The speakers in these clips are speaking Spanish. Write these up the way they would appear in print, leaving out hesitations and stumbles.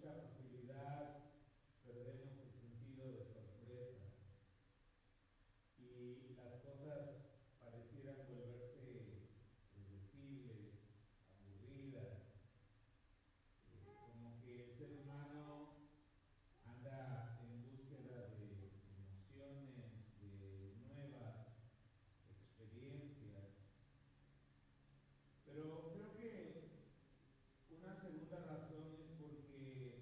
mucha facilidad perdemos el sentido de sorpresa y las cosas parecieran volverse predecibles, aburridas, como que el ser humano anda en búsqueda de emociones, de nuevas experiencias, pero creo que una segunda razón es porque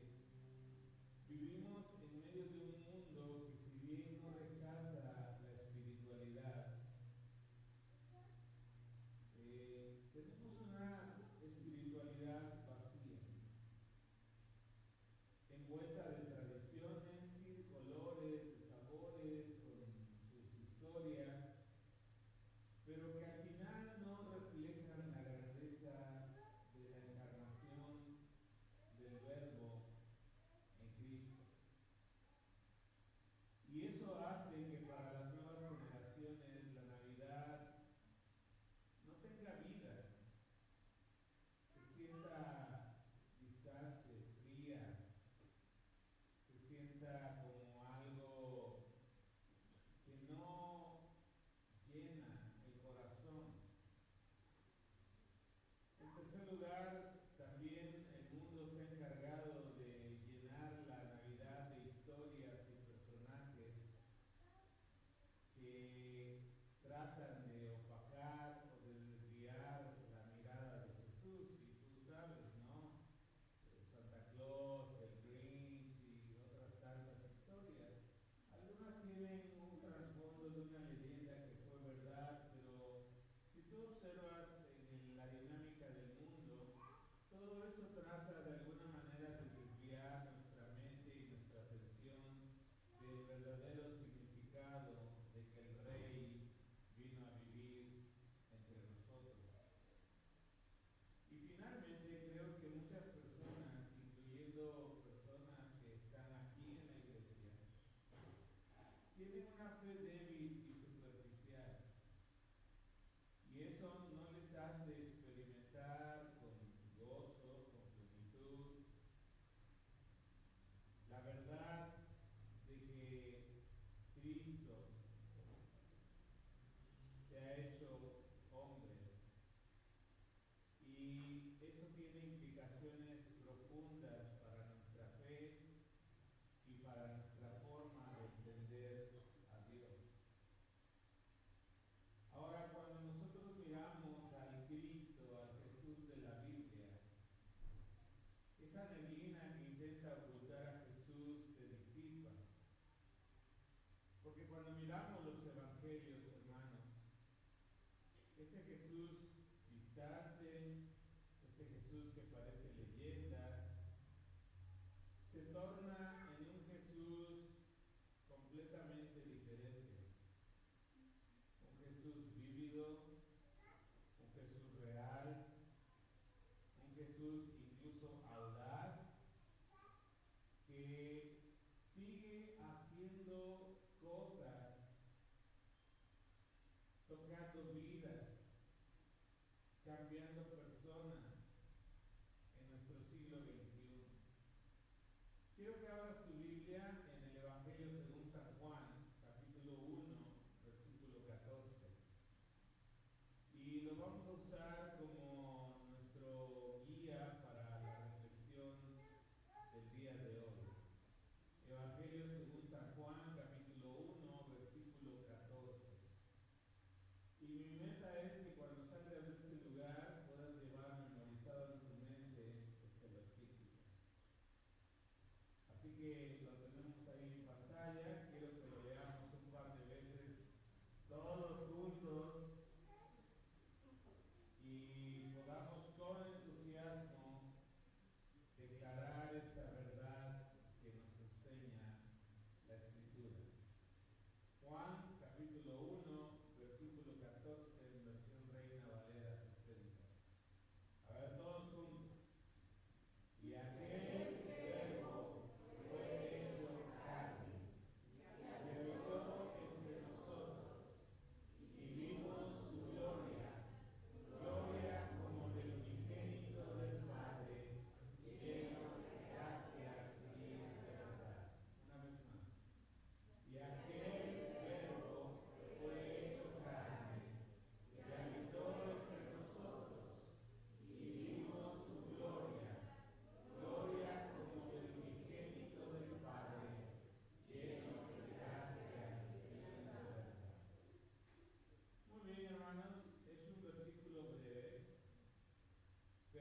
vivimos en medio de un mundo que si bien no rechaza la espiritualidad, tenemos una espiritualidad vacía, envuelta de tradiciones, sí, de colores, de sabores, con sus historias, pero que al final no reflejan la grandeza de la encarnación del Verbo en Cristo. Y eso hace que para las nuevas generaciones la Navidad no tenga vida, se sienta distante, fría, se sienta como algo que no llena el corazón. En tercer lugar, también el mundo se ha encargado de llenar la Navidad de historias y personajes que tratan de opacar o de desviar la mirada de Jesús. Y tú sabes, ¿no? Santa Claus, el Grinch y otras tantas historias. Algunas tienen un trasfondo de una leyenda que fue verdad, pero si tú observas en la dinámica del mundo, todo eso trata de alguna manera de desviar nuestra mente y nuestra atención del verdadero significado de que el Rey vino a vivir entre nosotros. Y finalmente creo que muchas personas, incluyendo personas que están aquí en la iglesia, tienen una fe débil y superficial. Y eso no les hace experimentar con gozo, con plenitud, la verdad de que Cristo se ha hecho hombre. Y eso tiene implicaciones profundas para nuestra fe y para nuestra forma de entender a Dios. Ahora, cuando nosotros miramos al Cristo, al Jesús de la Biblia, esa neblina que intenta ocultar a Jesús se disipa. Porque cuando miramos los evangelios, hermanos, ese Jesús distante, ese Jesús que parece leyenda, se torna en un Jesús completamente diferente. Un Jesús vívido, un Jesús real, un Jesús incluso audaz, que sigue haciendo cosas, tocando vidas, cambiando personas en nuestro siglo XXI. Quiero que abras tu Biblia en el Evangelio según San Juan, capítulo 1, versículo 14. Y lo vamos a usar como nuestro guía para la reflexión del día de hoy. Evangelio según San Juan, capítulo 1, versículo 14. Y mi meta es que cuando salgas de este lugar puedas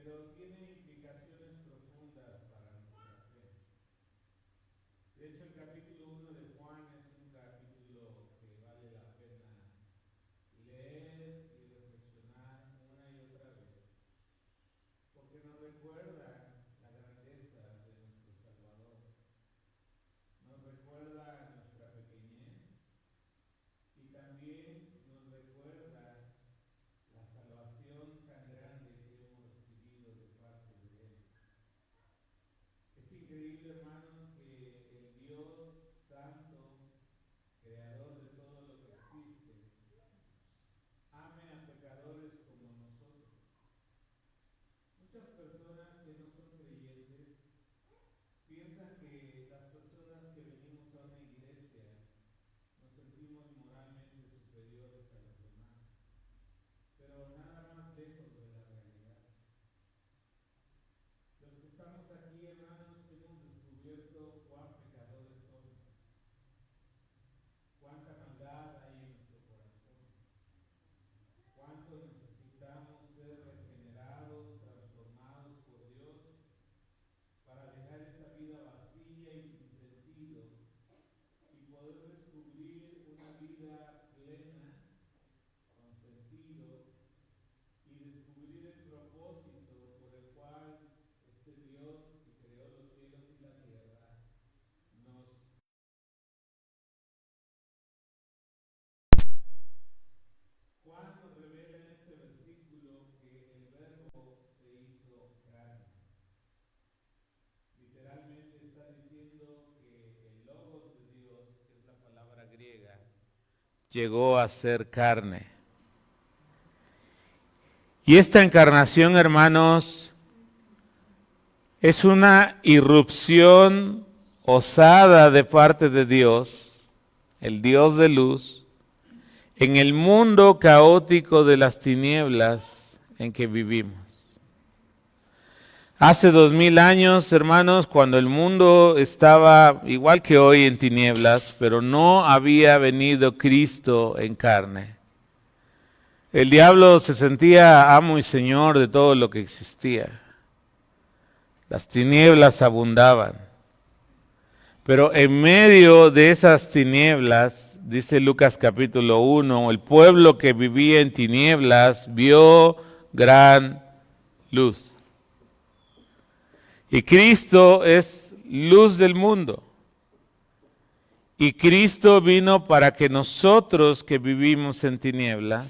pero tiene implicaciones profundas para nuestra fe. De hecho, el capítulo 1 de Juan es un capítulo que vale la pena leer y reflexionar una y otra vez, porque nos recuerda la grandeza de nuestro Salvador, nos recuerda nuestra pequeñez y también nos recuerda la salvación tan grande que hemos recibido de parte de Él. Es increíble, hermanos, que el Dios Santo, creador de todo lo que existe, ame a pecadores como nosotros. Muchas personas que no son creyentes piensan que las personas que venimos a una iglesia nos sentimos moralmente superiores a los demás, pero nada más lejos de la realidad. Los que estamos aquí, hermanos, hemos descubierto cuán pecadores somos, cuánta maldad hay en nuestro corazón, cuánto necesitamos ser regenerados, transformados por Dios para dejar esa vida vacía y sin sentido y poder descubrir una vida plena, con sentido, y descubrir el propósito por el cual este Dios que creó los cielos y la tierra nos... Juan nos revela en este versículo que el Verbo se hizo carne. Literalmente está diciendo que el Logos de Dios, que es la palabra griega, llegó a ser carne. Y esta encarnación, hermanos, es una irrupción osada de parte de Dios, el Dios de luz, en el mundo caótico de las tinieblas en que vivimos. Hace 2000 años, hermanos, cuando el mundo estaba igual que hoy en tinieblas, pero no había venido Cristo en carne. El diablo se sentía amo y señor de todo lo que existía. Las tinieblas abundaban. Pero en medio de esas tinieblas, dice Lucas capítulo 1, el pueblo que vivía en tinieblas vio gran luz. Y Cristo es luz del mundo. Y Cristo vino para que nosotros que vivimos en tinieblas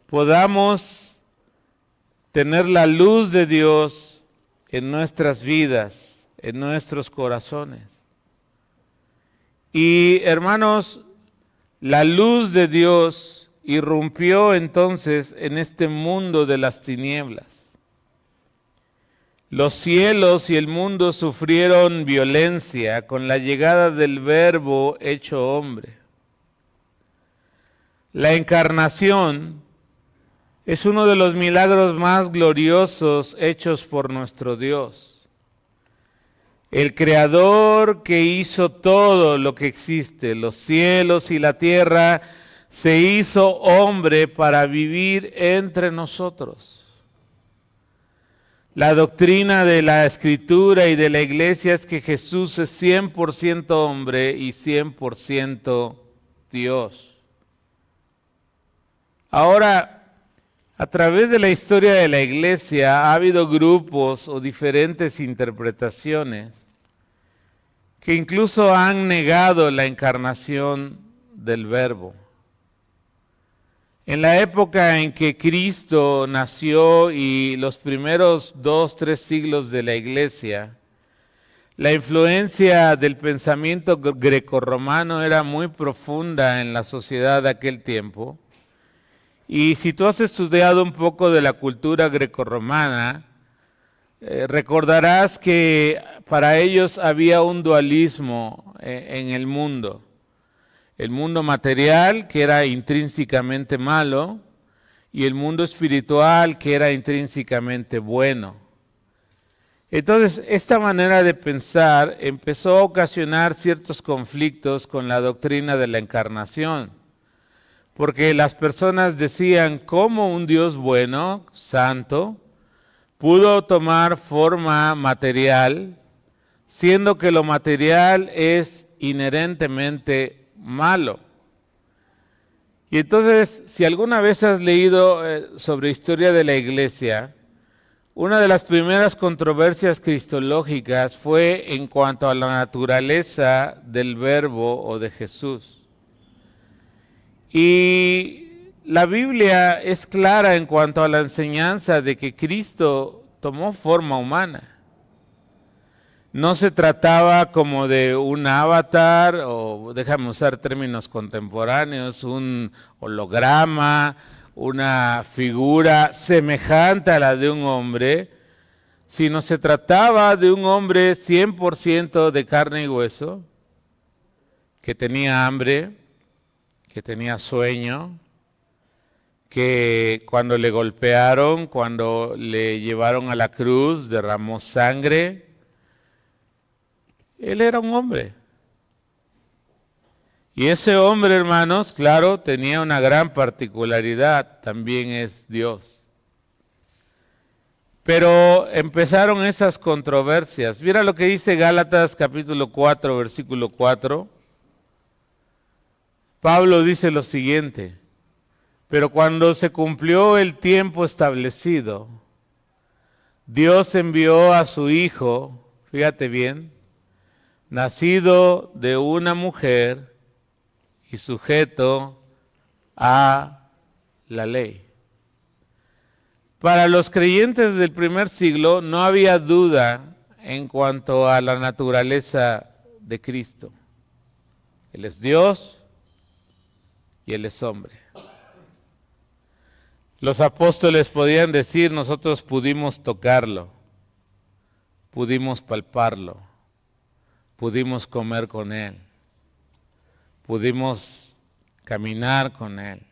podamos tener la luz de Dios en nuestras vidas, en nuestros corazones. Y hermanos, la luz de Dios irrumpió entonces en este mundo de las tinieblas. Los cielos y el mundo sufrieron violencia con la llegada del Verbo hecho hombre. La encarnación es uno de los milagros más gloriosos hechos por nuestro Dios. El Creador que hizo todo lo que existe, los cielos y la tierra, se hizo hombre para vivir entre nosotros. La doctrina de la Escritura y de la Iglesia es que Jesús es 100% hombre y 100% Dios. Ahora, a través de la historia de la Iglesia ha habido grupos o diferentes interpretaciones que incluso han negado la encarnación del Verbo. En la época en que Cristo nació y los primeros 2-3 siglos de la Iglesia, la influencia del pensamiento grecorromano era muy profunda en la sociedad de aquel tiempo. Y si tú has estudiado un poco de la cultura grecorromana, recordarás que para ellos había un dualismo en el mundo. El mundo material, que era intrínsecamente malo, y el mundo espiritual, que era intrínsecamente bueno. Entonces, esta manera de pensar empezó a ocasionar ciertos conflictos con la doctrina de la encarnación, porque las personas decían, ¿cómo un Dios bueno, santo, pudo tomar forma material, siendo que lo material es inherentemente malo. Y entonces, si alguna vez has leído sobre historia de la Iglesia, una de las primeras controversias cristológicas fue en cuanto a la naturaleza del Verbo o de Jesús. Y la Biblia es clara en cuanto a la enseñanza de que Cristo tomó forma humana. No se trataba como de un avatar, o déjame usar términos contemporáneos, un holograma, una figura semejante a la de un hombre, sino se trataba de un hombre 100% de carne y hueso, que tenía hambre, que tenía sueño, que cuando le golpearon, cuando le llevaron a la cruz, derramó sangre. Él era un hombre. Y ese hombre, hermanos, claro, tenía una gran particularidad, también es Dios. Pero empezaron esas controversias. Mira lo que dice Gálatas capítulo 4, versículo 4. Pablo dice lo siguiente: pero cuando se cumplió el tiempo establecido, Dios envió a su Hijo, fíjate bien, nacido de una mujer y sujeto a la ley. Para los creyentes del primer siglo no había duda en cuanto a la naturaleza de Cristo. Él es Dios y Él es hombre. Los apóstoles podían decir: nosotros pudimos tocarlo, pudimos palparlo, pudimos comer con Él, pudimos caminar con Él.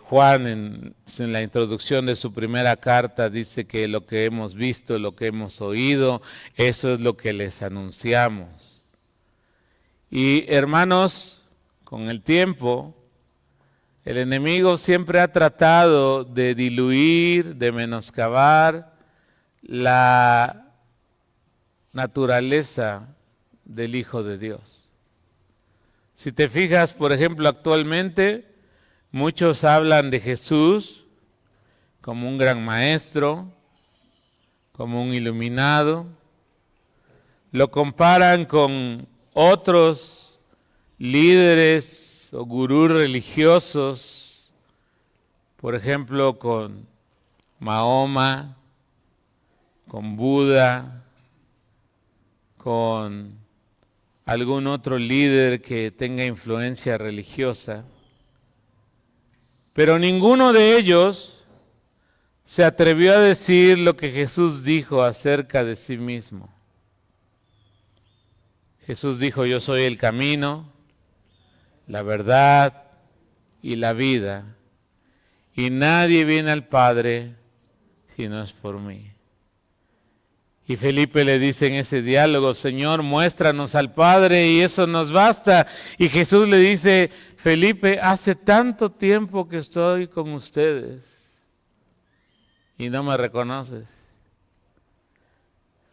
Juan en la introducción de su primera carta dice que lo que hemos visto, lo que hemos oído, eso es lo que les anunciamos. Y hermanos, con el tiempo, el enemigo siempre ha tratado de diluir, de menoscabar la naturaleza del Hijo de Dios. Si te fijas, por ejemplo, actualmente muchos hablan de Jesús como un gran maestro, como un iluminado. Lo comparan con otros líderes o gurús religiosos, por ejemplo, con Mahoma, con Buda, con algún otro líder que tenga influencia religiosa. Pero ninguno de ellos se atrevió a decir lo que Jesús dijo acerca de sí mismo. Jesús dijo: yo soy el camino, la verdad y la vida, y nadie viene al Padre si no es por mí. Y Felipe le dice en ese diálogo: Señor, muéstranos al Padre y eso nos basta. Y Jesús le dice: Felipe, hace tanto tiempo que estoy con ustedes y no me reconoces.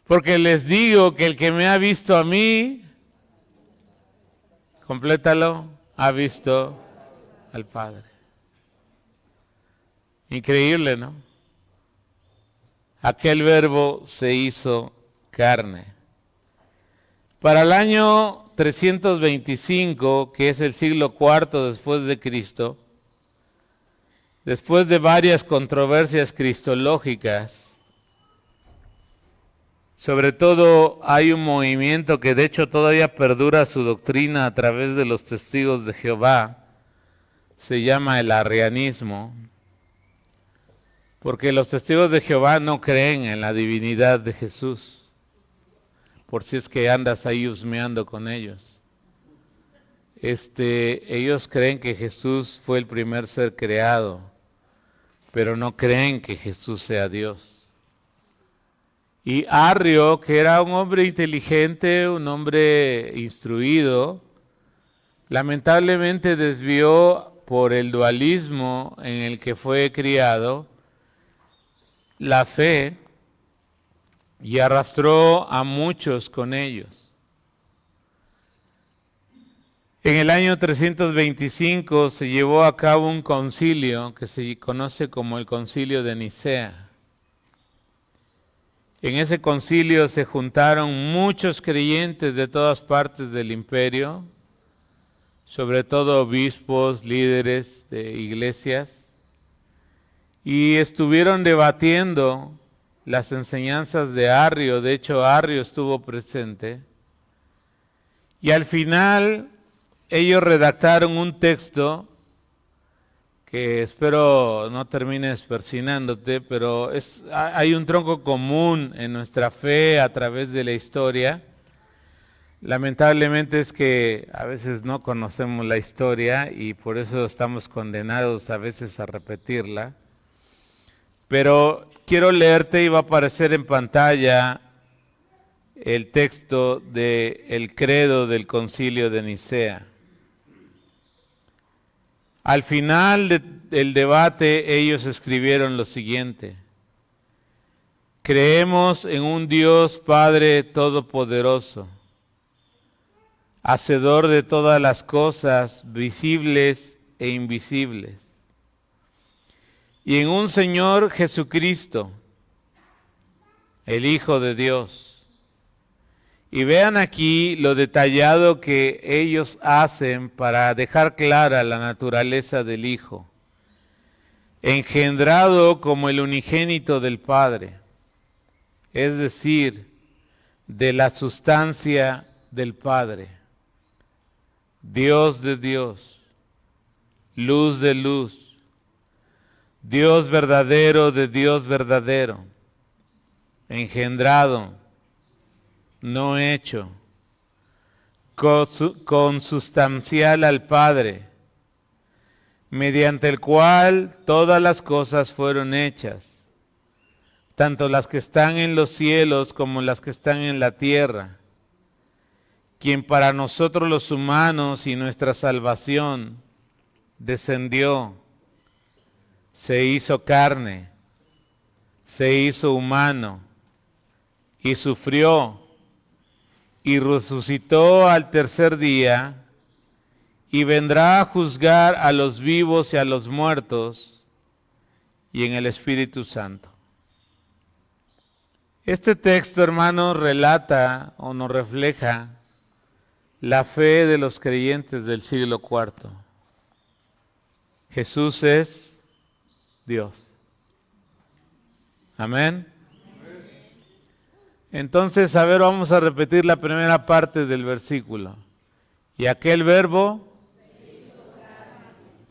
Porque les digo que el que me ha visto a mí, complétalo, ha visto al Padre. Increíble, ¿no? Aquel Verbo se hizo carne. Para el año 325, que es el siglo IV después de Cristo, después de varias controversias cristológicas, sobre todo hay un movimiento que de hecho todavía perdura su doctrina a través de los testigos de Jehová, se llama el arrianismo, porque los testigos de Jehová no creen en la divinidad de Jesús, por si es que andas ahí husmeando con ellos. Ellos creen que Jesús fue el primer ser creado, pero no creen que Jesús sea Dios. Y Arrio, que era un hombre inteligente, un hombre instruido, lamentablemente desvió por el dualismo en el que fue criado la fe y arrastró a muchos con ellos. En el año 325 se llevó a cabo un concilio que se conoce como el Concilio de Nicea. En ese concilio se juntaron muchos creyentes de todas partes del imperio, sobre todo obispos, líderes de iglesias, y estuvieron debatiendo las enseñanzas de Arrio. De hecho, Arrio estuvo presente, y al final ellos redactaron un texto que espero no termines persinándote, pero hay un tronco común en nuestra fe a través de la historia. Lamentablemente es que a veces no conocemos la historia y por eso estamos condenados a veces a repetirla. Pero quiero leerte y va a aparecer en pantalla el texto del credo del Concilio de Nicea. Al final del debate ellos escribieron lo siguiente: creemos en un Dios Padre Todopoderoso, hacedor de todas las cosas visibles e invisibles, y en un Señor Jesucristo, el Hijo de Dios. Y vean aquí lo detallado que ellos hacen para dejar clara la naturaleza del Hijo. Engendrado como el unigénito del Padre, es decir, de la sustancia del Padre. Dios de Dios, luz de luz, Dios verdadero de Dios verdadero, engendrado, no hecho, consustancial al Padre, mediante el cual todas las cosas fueron hechas, tanto las que están en los cielos como las que están en la tierra, quien para nosotros los humanos y nuestra salvación descendió, se hizo carne, se hizo humano y sufrió y resucitó al tercer día y vendrá a juzgar a los vivos y a los muertos y en el Espíritu Santo. Este texto, hermanos, relata o nos refleja la fe de los creyentes del siglo IV. Jesús es Dios. Amén. Entonces, a ver, vamos a repetir la primera parte del versículo. Y aquel verbo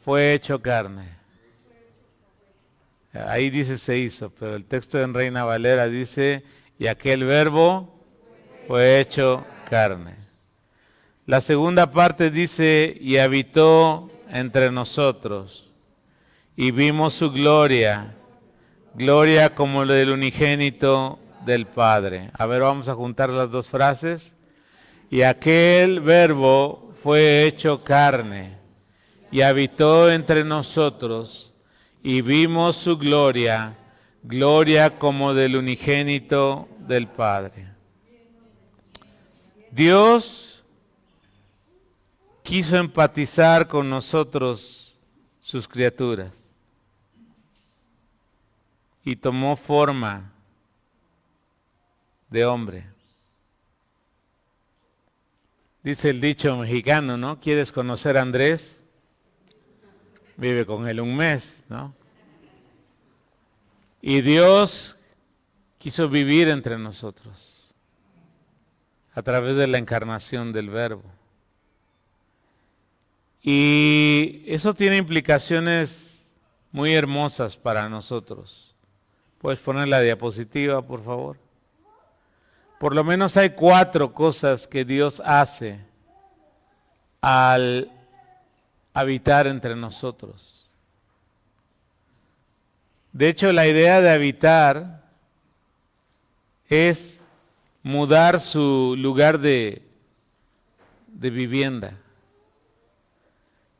fue hecho carne. Ahí dice se hizo, pero el texto en Reina Valera dice, y aquel verbo fue hecho carne. La segunda parte dice, y habitó entre nosotros, y vimos su gloria, gloria como la del unigénito del Padre. A ver, vamos a juntar las dos frases. Y aquel verbo fue hecho carne, y habitó entre nosotros, y vimos su gloria, gloria como del unigénito del Padre. Dios quiso empatizar con nosotros, sus criaturas, y tomó forma de hombre. Dice el dicho mexicano, ¿no? ¿Quieres conocer a Andrés? Vive con él un mes, ¿no? Y Dios quiso vivir entre nosotros a través de la encarnación del Verbo. Y eso tiene implicaciones muy hermosas para nosotros. ¿Puedes poner la diapositiva, por favor? Por lo menos hay 4 cosas que Dios hace al habitar entre nosotros. De hecho, la idea de habitar es mudar su lugar de vivienda.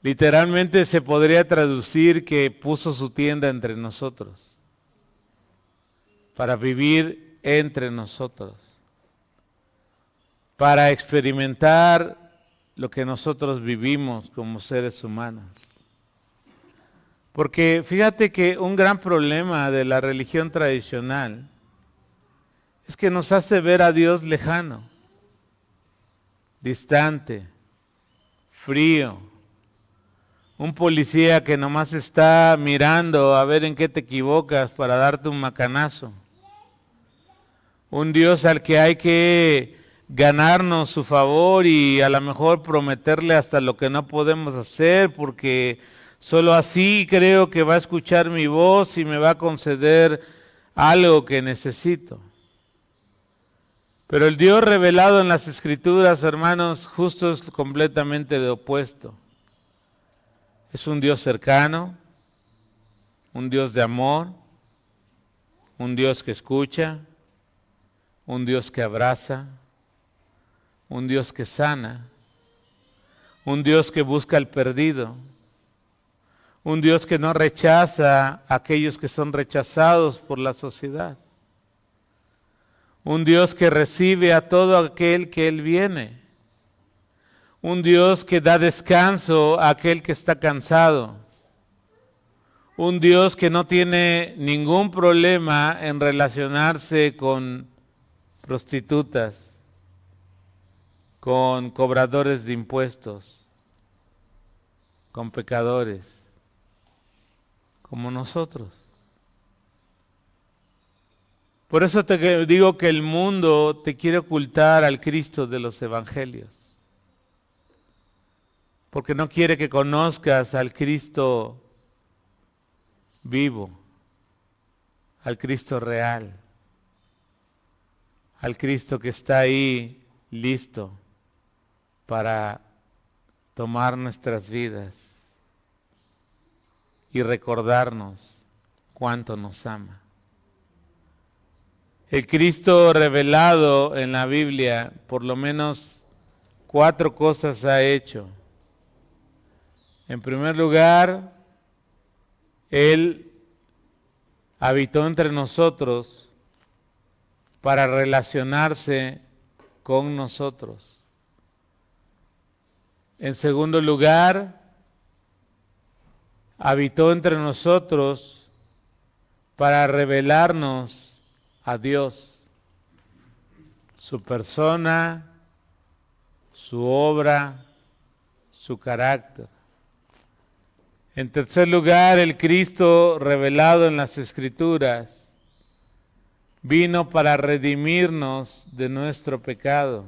Literalmente se podría traducir que puso su tienda entre nosotros. para vivir entre nosotros, para experimentar lo que nosotros vivimos como seres humanos. Porque fíjate que un gran problema de la religión tradicional es que nos hace ver a Dios lejano, distante, frío. Un policía que nomás está mirando a ver en qué te equivocas para darte un macanazo. Un Dios al que hay que ganarnos su favor y a lo mejor prometerle hasta lo que no podemos hacer, porque solo así creo que va a escuchar mi voz y me va a conceder algo que necesito. Pero el Dios revelado en las Escrituras, hermanos, justo es completamente de opuesto. Es un Dios cercano, un Dios de amor, un Dios que escucha, un Dios que abraza, un Dios que sana, un Dios que busca al perdido, un Dios que no rechaza a aquellos que son rechazados por la sociedad, un Dios que recibe a todo aquel que Él viene, un Dios que da descanso a aquel que está cansado, un Dios que no tiene ningún problema en relacionarse con prostitutas, con cobradores de impuestos, con pecadores, como nosotros. Por eso te digo que el mundo te quiere ocultar al Cristo de los evangelios, porque no quiere que conozcas al Cristo vivo, al Cristo real, al Cristo que está ahí listo para tomar nuestras vidas y recordarnos cuánto nos ama. El Cristo revelado en la Biblia, por lo menos 4 cosas ha hecho. En primer lugar, Él habitó entre nosotros para relacionarse con nosotros. En segundo lugar, habitó entre nosotros para revelarnos a Dios, su persona, su obra, su carácter. En tercer lugar, el Cristo revelado en las Escrituras vino para redimirnos de nuestro pecado.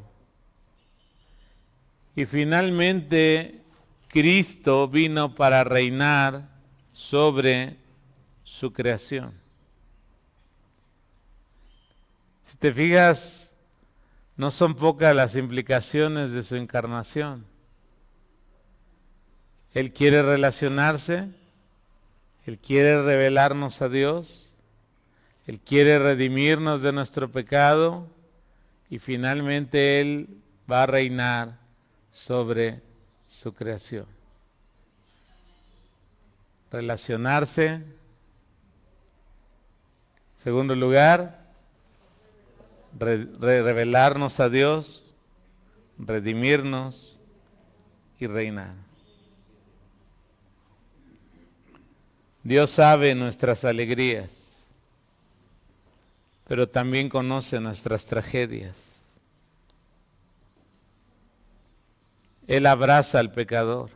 Y finalmente, Cristo vino para reinar sobre su creación. Si te fijas, no son pocas las implicaciones de su encarnación. Él quiere relacionarse, Él quiere revelarnos a Dios, Él quiere redimirnos de nuestro pecado y finalmente Él va a reinar sobre su creación. Relacionarse. Segundo lugar, revelarnos a Dios, redimirnos y reinar. Dios sabe nuestras alegrías, pero también conoce nuestras tragedias. Él abraza al pecador.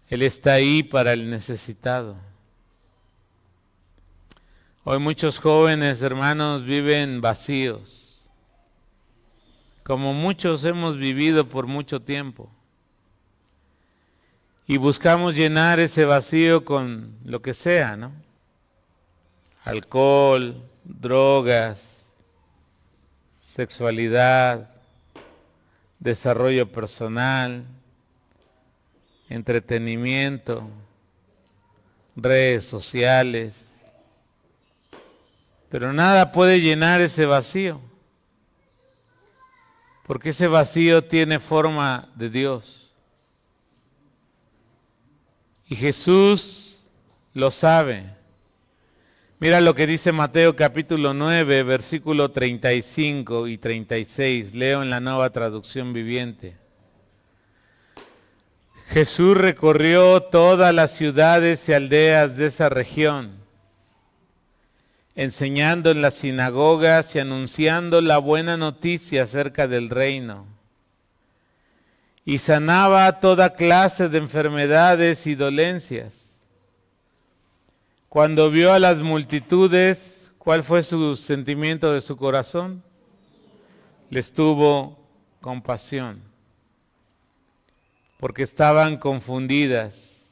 Él está ahí para el necesitado. Hoy muchos jóvenes, hermanos, viven vacíos, como muchos hemos vivido por mucho tiempo. Y buscamos llenar ese vacío con lo que sea, ¿no? Alcohol, drogas, sexualidad, desarrollo personal, entretenimiento, redes sociales. Pero nada puede llenar ese vacío, porque ese vacío tiene forma de Dios. Y Jesús lo sabe. Mira lo que dice Mateo capítulo 9, versículo 35 y 36. Leo en la Nueva Traducción Viviente. Jesús recorrió todas las ciudades y aldeas de esa región, enseñando en las sinagogas y anunciando la buena noticia acerca del reino. Y sanaba toda clase de enfermedades y dolencias. Cuando vio a las multitudes, ¿cuál fue su sentimiento de su corazón? Les tuvo compasión, porque estaban confundidas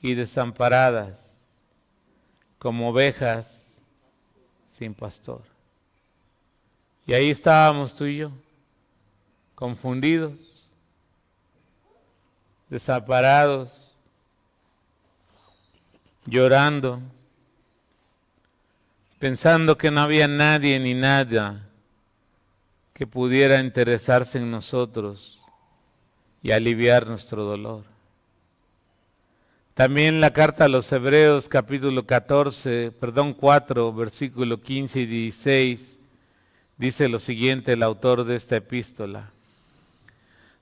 y desamparadas, como ovejas sin pastor. Y ahí estábamos tú y yo, confundidos, desamparados, llorando, pensando que no había nadie ni nada que pudiera interesarse en nosotros y aliviar nuestro dolor. También la carta a los Hebreos capítulo 4, versículo 15 y 16, dice lo siguiente el autor de esta epístola.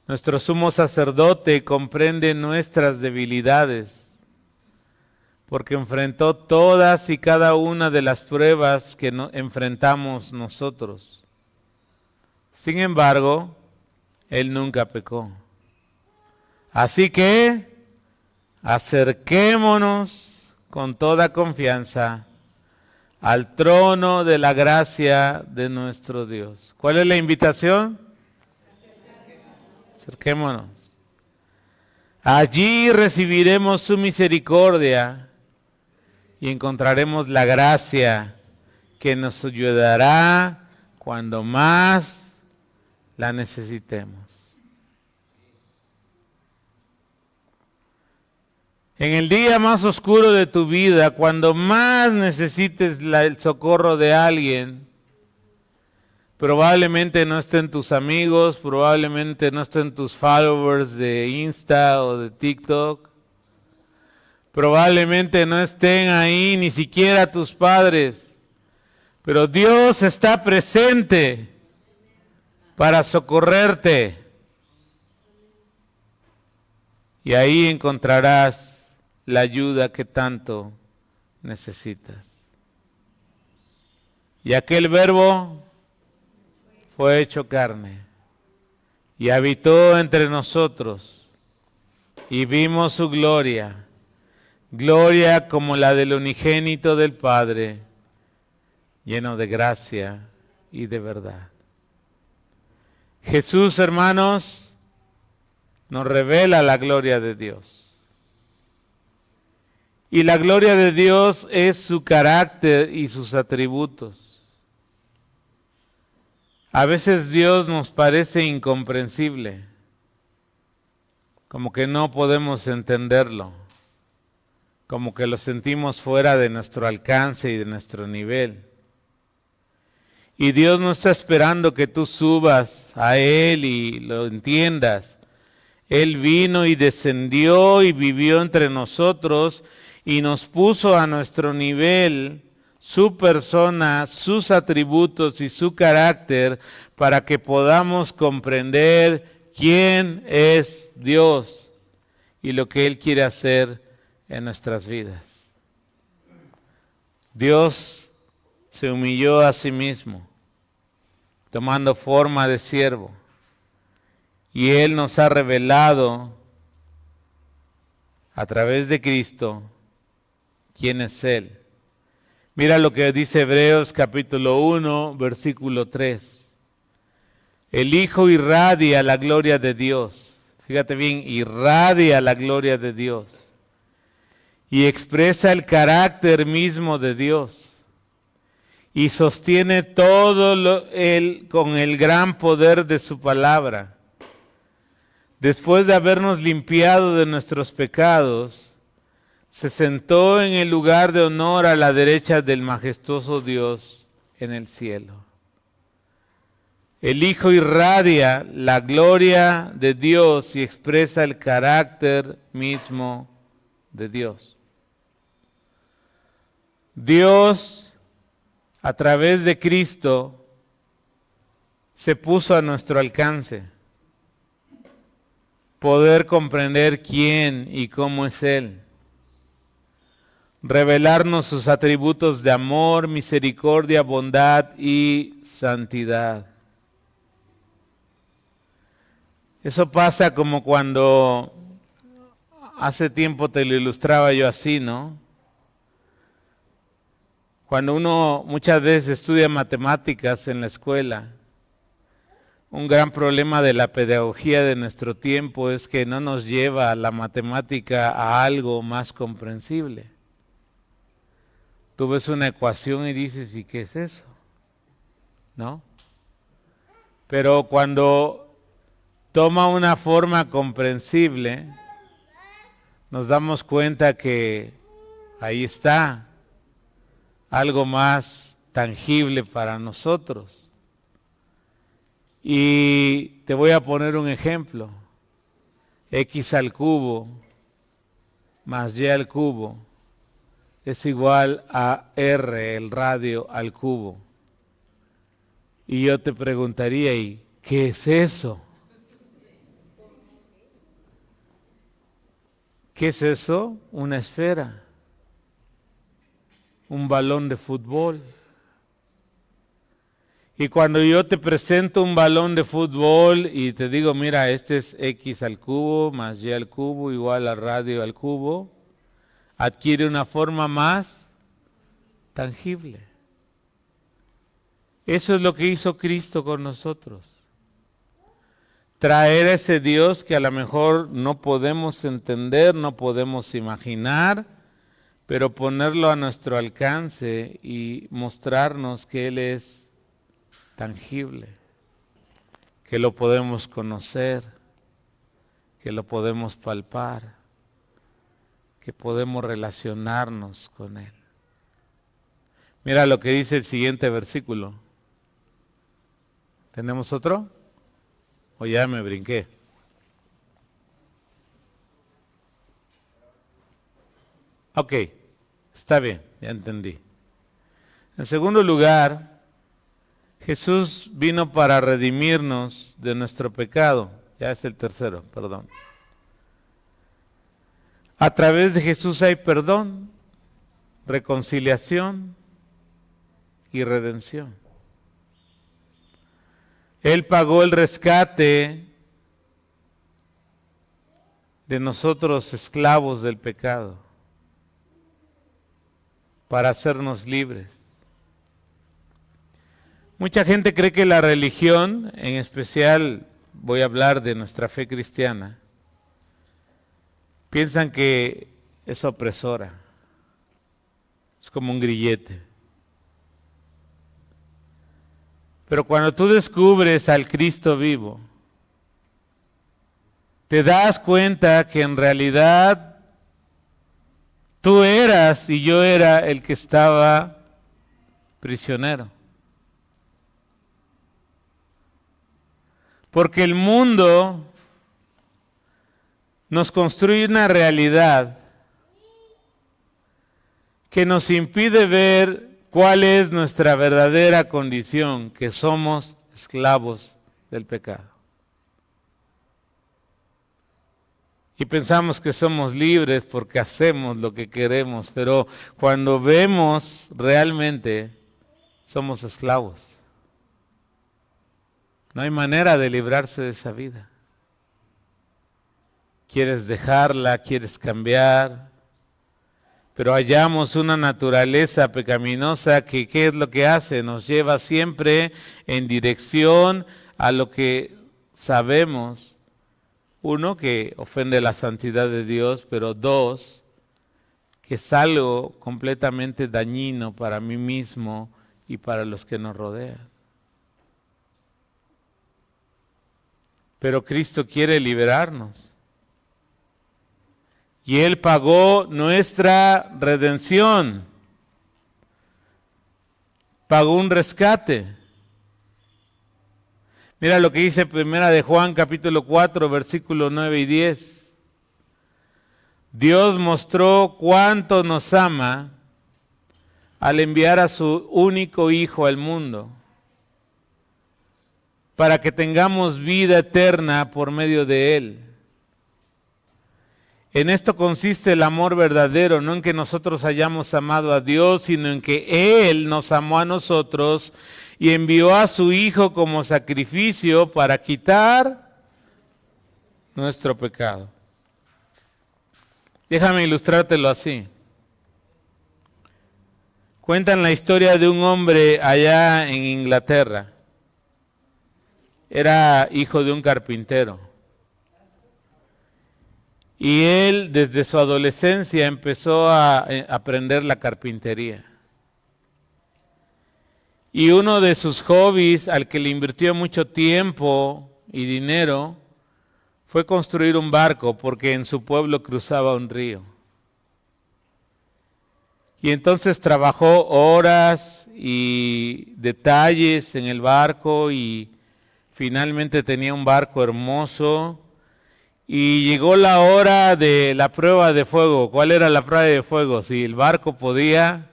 Nuestro sumo sacerdote comprende nuestras debilidades, porque enfrentó todas y cada una de las pruebas que enfrentamos nosotros. Sin embargo, Él nunca pecó. Así que, acerquémonos con toda confianza al trono de la gracia de nuestro Dios. ¿Cuál es la invitación? Acerquémonos. Allí recibiremos su misericordia y encontraremos la gracia que nos ayudará cuando más la necesitemos. En el día más oscuro de tu vida, cuando más necesites el socorro de alguien, probablemente no estén tus amigos, probablemente no estén tus followers de Insta o de TikTok, probablemente no estén ahí ni siquiera tus padres, pero Dios está presente para socorrerte. Y ahí encontrarás la ayuda que tanto necesitas. Y aquel Verbo fue hecho carne y habitó entre nosotros y vimos su gloria. Gloria como la del unigénito del Padre, lleno de gracia y de verdad. Jesús, hermanos, nos revela la gloria de Dios. Y la gloria de Dios es su carácter y sus atributos. A veces Dios nos parece incomprensible, como que no podemos entenderlo, como que lo sentimos fuera de nuestro alcance y de nuestro nivel. Y Dios no está esperando que tú subas a Él y lo entiendas. Él vino y descendió y vivió entre nosotros y nos puso a nuestro nivel su persona, sus atributos y su carácter para que podamos comprender quién es Dios y lo que Él quiere hacer en nuestras vidas. Dios se humilló a sí mismo, tomando forma de siervo, y Él nos ha revelado a través de Cristo quién es Él. Mira lo que dice Hebreos capítulo 1, versículo 3. El Hijo irradia la gloria de Dios. Fíjate bien, irradia la gloria de Dios. Y expresa el carácter mismo de Dios. Y sostiene todo con el gran poder de su palabra. Después de habernos limpiado de nuestros pecados, se sentó en el lugar de honor a la derecha del majestuoso Dios en el cielo. El Hijo irradia la gloria de Dios y expresa el carácter mismo de Dios. Dios, a través de Cristo, se puso a nuestro alcance. Poder comprender quién y cómo es Él. Revelarnos sus atributos de amor, misericordia, bondad y santidad. Eso pasa como cuando hace tiempo te lo ilustraba yo así, ¿no? Cuando uno muchas veces estudia matemáticas en la escuela, un gran problema de la pedagogía de nuestro tiempo es que no nos lleva la matemática a algo más comprensible. Tú ves una ecuación y dices, ¿y qué es eso? ¿No? Pero cuando toma una forma comprensible, nos damos cuenta que ahí está algo más tangible para nosotros. Y te voy a poner un ejemplo. X al cubo más Y al cubo es igual a R, el radio, al cubo. Y yo te preguntaría, ¿y qué es eso? ¿Qué es eso? Una esfera, un balón de fútbol. Y cuando yo te presento un balón de fútbol y te digo, mira, este es X al cubo más Y al cubo igual a radio al cubo, adquiere una forma más tangible. Eso es lo que hizo Cristo con nosotros. Traer a ese Dios que a lo mejor no podemos entender, no podemos imaginar, pero ponerlo a nuestro alcance y mostrarnos que Él es tangible, que lo podemos conocer, que lo podemos palpar, que podemos relacionarnos con Él. Mira lo que dice el siguiente versículo. ¿Tenemos otro? ¿O ya me brinqué? Ok, está bien, ya entendí. En segundo lugar, Jesús vino para redimirnos de nuestro pecado. Ya es el tercero, perdón. A través de Jesús hay perdón, reconciliación y redención. Él pagó el rescate de nosotros esclavos del pecado para hacernos libres. Mucha gente cree que la religión, en especial voy a hablar de nuestra fe cristiana, piensan que es opresora, es como un grillete. Pero cuando tú descubres al Cristo vivo, te das cuenta que en realidad tú eras y yo era el que estaba prisionero. Porque el mundo nos construye una realidad que nos impide ver cuál es nuestra verdadera condición, que somos esclavos del pecado. Y pensamos que somos libres porque hacemos lo que queremos, pero cuando vemos realmente somos esclavos. No hay manera de librarse de esa vida. Quieres dejarla, quieres cambiar, pero hallamos una naturaleza pecaminosa que ¿qué es lo que hace? Nos lleva siempre en dirección a lo que sabemos. Uno, que ofende la santidad de Dios, pero dos, que es algo completamente dañino para mí mismo y para los que nos rodean. Pero Cristo quiere liberarnos. Y Él pagó nuestra redención. Pagó un rescate. Mira lo que dice Primera de Juan capítulo 4 versículos 9 y 10. Dios mostró cuánto nos ama al enviar a su único Hijo al mundo, para que tengamos vida eterna por medio de Él. En esto consiste el amor verdadero, no en que nosotros hayamos amado a Dios, sino en que Él nos amó a nosotros y envió a su Hijo como sacrificio para quitar nuestro pecado. Déjame ilustrártelo así. Cuentan la historia de un hombre allá en Inglaterra. Era hijo de un carpintero. Y él desde su adolescencia empezó a aprender la carpintería. Y uno de sus hobbies al que le invirtió mucho tiempo y dinero fue construir un barco, porque en su pueblo cruzaba un río. Y entonces trabajó horas y detalles en el barco y finalmente tenía un barco hermoso. Y llegó la hora de la prueba de fuego. ¿Cuál era la prueba de fuego? Si el barco podía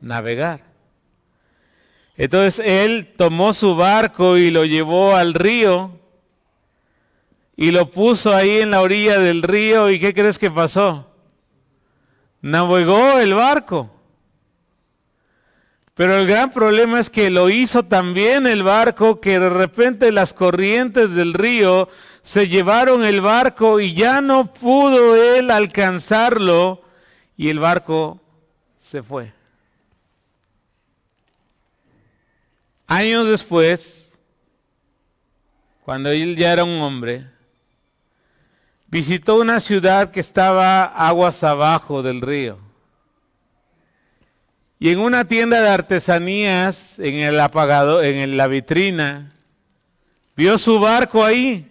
navegar. Entonces él tomó su barco y lo llevó al río y lo puso ahí en la orilla del río. ¿Y qué crees que pasó? Navegó el barco. Pero el gran problema es que lo hizo tan bien el barco que de repente las corrientes del río se llevaron el barco y ya no pudo él alcanzarlo y el barco se fue. Años después, cuando él ya era un hombre, visitó una ciudad que estaba aguas abajo del río. Y en una tienda de artesanías, en la vitrina, vio su barco ahí.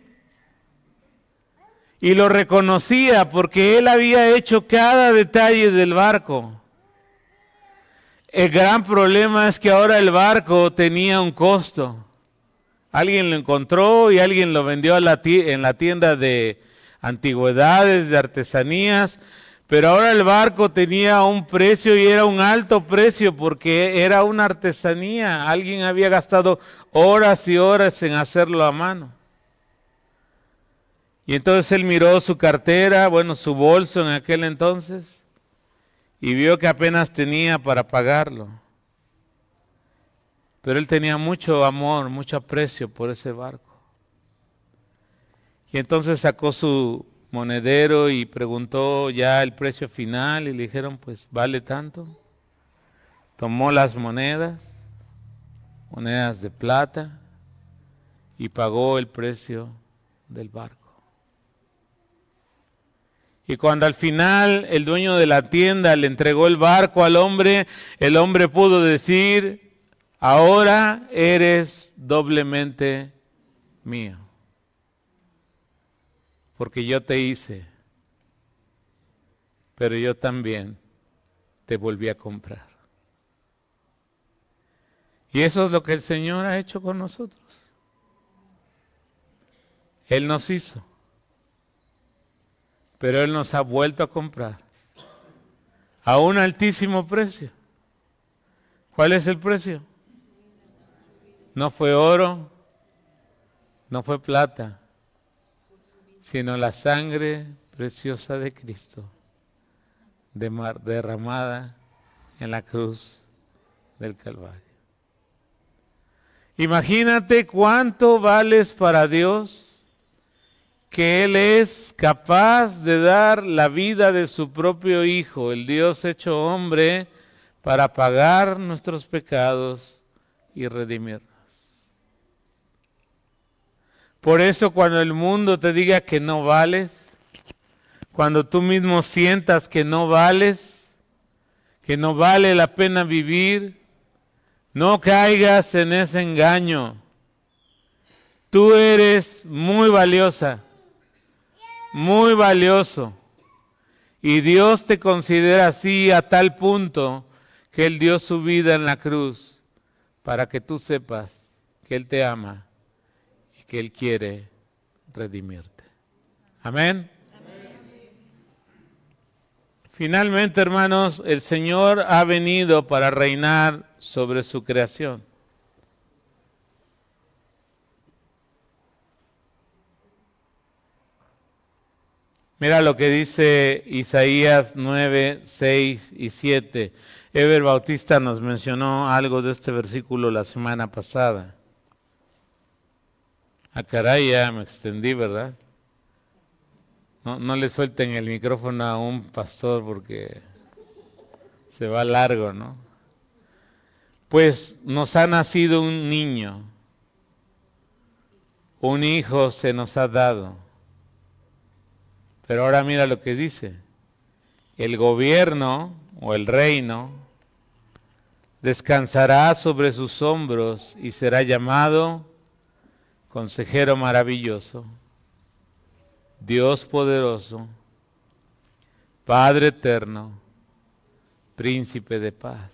Y lo reconocía porque él había hecho cada detalle del barco. El gran problema es que ahora el barco tenía un costo. Alguien lo encontró y alguien lo vendió en la tienda de antigüedades, de artesanías, pero ahora el barco tenía un precio y era un alto precio porque era una artesanía. Alguien había gastado horas y horas en hacerlo a mano. Y entonces él miró su cartera, su bolso en aquel entonces, y vio que apenas tenía para pagarlo. Pero él tenía mucho amor, mucho aprecio por ese barco. Y entonces sacó su monedero y preguntó ya el precio final y le dijeron, pues vale tanto. Tomó las monedas de plata y pagó el precio del barco. Y cuando al final el dueño de la tienda le entregó el barco al hombre, el hombre pudo decir, ahora eres doblemente mío, porque yo te hice, pero yo también te volví a comprar. Y eso es lo que el Señor ha hecho con nosotros. Él nos hizo, pero Él nos ha vuelto a comprar a un altísimo precio. ¿Cuál es el precio? No fue oro, no fue plata, sino la sangre preciosa de Cristo, derramada en la cruz del Calvario. Imagínate cuánto vales para Dios, que Él es capaz de dar la vida de su propio Hijo, el Dios hecho hombre, para pagar nuestros pecados y redimirnos. Por eso cuando el mundo te diga que no vales, cuando tú mismo sientas que no vales, que no vale la pena vivir, no caigas en ese engaño. Tú eres muy valiosa, muy valioso. Y Dios te considera así a tal punto que Él dio su vida en la cruz para que tú sepas que Él te ama y que Él quiere redimirte. Amén. Finalmente, hermanos, el Señor ha venido para reinar sobre su creación. Mira lo que dice Isaías 9, 6 y 7. Eber Bautista nos mencionó algo de este versículo la semana pasada. Ah, caray, ya me extendí, ¿verdad? No le suelten el micrófono a un pastor porque se va largo, ¿no? Pues nos ha nacido un niño, un hijo se nos ha dado. Pero ahora mira lo que dice. El gobierno o el reino descansará sobre sus hombros y será llamado Consejero Maravilloso, Dios Poderoso, Padre Eterno, Príncipe de Paz.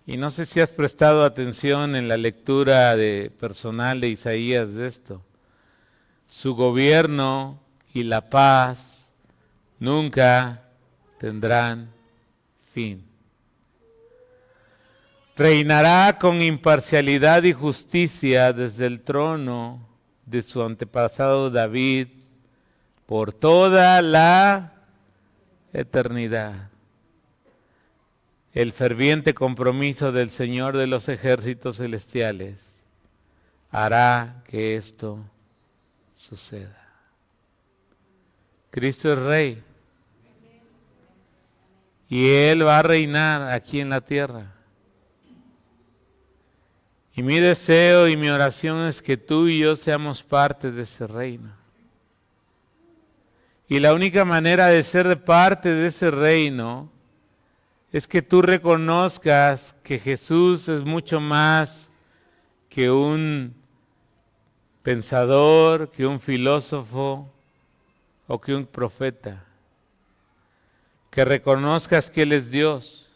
Y no sé si has prestado atención en la lectura personal de Isaías de esto. Su gobierno y la paz nunca tendrán fin. Reinará con imparcialidad y justicia desde el trono de su antepasado David por toda la eternidad. El ferviente compromiso del Señor de los ejércitos celestiales hará que esto suceda. Cristo es Rey y Él va a reinar aquí en la tierra. Y mi deseo y mi oración es que tú y yo seamos parte de ese reino. Y la única manera de ser parte de ese reino es que tú reconozcas que Jesús es mucho más que un pensador, que un filósofo o que un profeta. Que reconozcas que Él es Dios.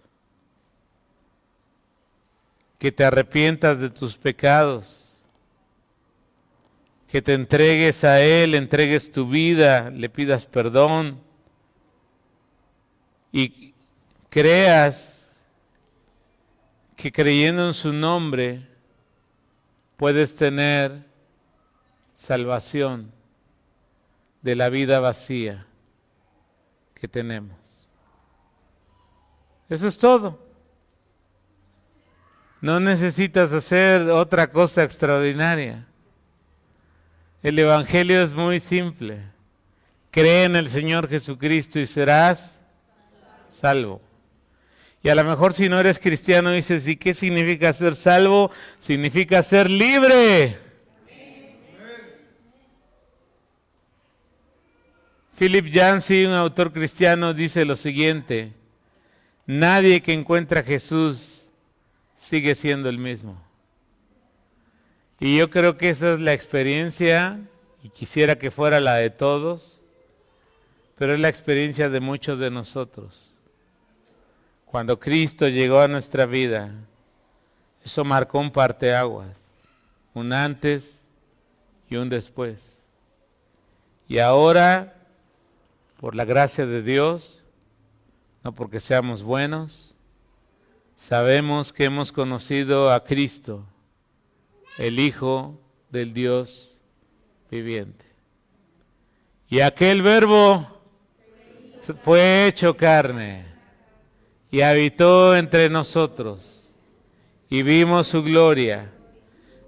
Que te arrepientas de tus pecados. Que te entregues a Él, entregues tu vida, le pidas perdón. Y creas que creyendo en su nombre puedes tener salvación de la vida vacía que tenemos. Eso es todo. No necesitas hacer otra cosa extraordinaria. El Evangelio es muy simple. Cree en el Señor Jesucristo y serás salvo. Y a lo mejor si no eres cristiano dices, ¿y qué significa ser salvo? Significa ser libre. Philip Yancey, un autor cristiano, dice lo siguiente: nadie que encuentra a Jesús sigue siendo el mismo. Y yo creo que esa es la experiencia, y quisiera que fuera la de todos, pero es la experiencia de muchos de nosotros. Cuando Cristo llegó a nuestra vida, eso marcó un parteaguas, un antes y un después. Y ahora, por la gracia de Dios, no porque seamos buenos, sabemos que hemos conocido a Cristo, el Hijo del Dios viviente. Y aquel Verbo fue hecho carne y habitó entre nosotros, y vimos su gloria,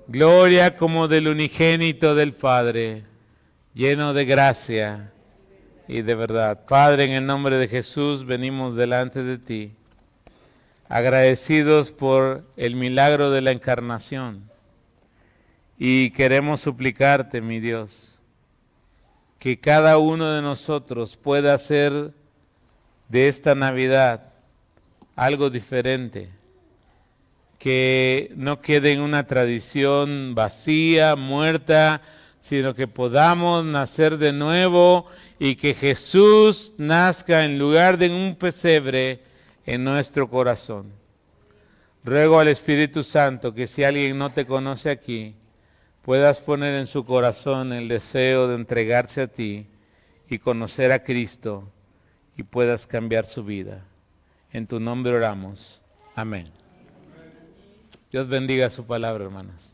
gloria como del unigénito del Padre, lleno de gracia y de verdad. Padre, en el nombre de Jesús venimos delante de ti, agradecidos por el milagro de la encarnación, y queremos suplicarte, mi Dios, que cada uno de nosotros pueda hacer de esta Navidad algo diferente, que no quede en una tradición vacía, muerta, sino que podamos nacer de nuevo y que Jesús nazca en lugar de un pesebre en nuestro corazón. Ruego al Espíritu Santo que si alguien no te conoce aquí, puedas poner en su corazón el deseo de entregarse a ti y conocer a Cristo y puedas cambiar su vida. En tu nombre oramos. Amén. Dios bendiga su palabra, hermanos.